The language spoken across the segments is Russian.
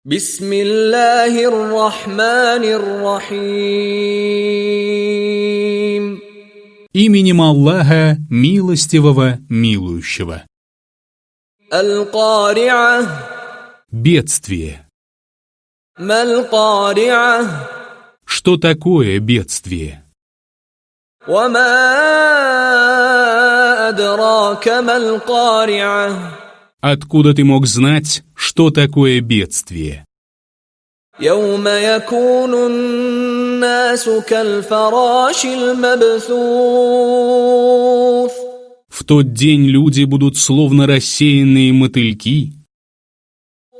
بسم الله الرحمن الرحيم. Именем Аллаха, милостивого, милующего. القارعة. Бедствие. ما القارعة. Что такое бедствие? وما أدراك ما القارعة. Откуда ты мог знать, что такое бедствие? يوم يكون الناس كالفراش المبثوث. В тот день люди будут словно рассеянные мотыльки,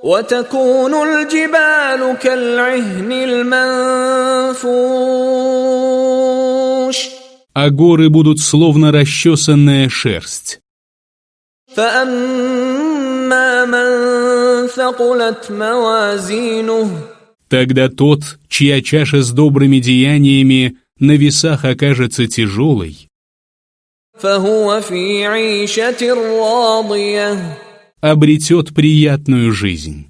وتكون الجبال كالعهن المنفوش. а горы будут словно расчесанная шерсть. فأما من ثقلت موازينه. Тогда тот, чья чаша с добрыми деяниями на весах окажется тяжелой, فهو في عيشة راضية. обретет приятную жизнь.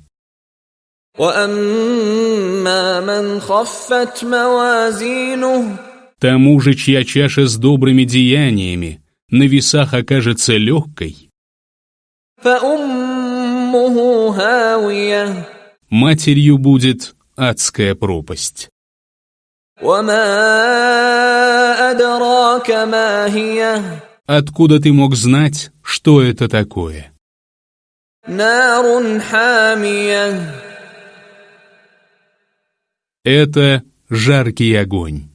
وأما من خفت موازينه. Тому же, чья чаша с добрыми деяниями на весах окажется легкой, فأمه هاوية. матерью будет адская пропасть. وما أدراك ما هي. Откуда ты мог знать, что это такое? نار حامية. Это жаркий огонь.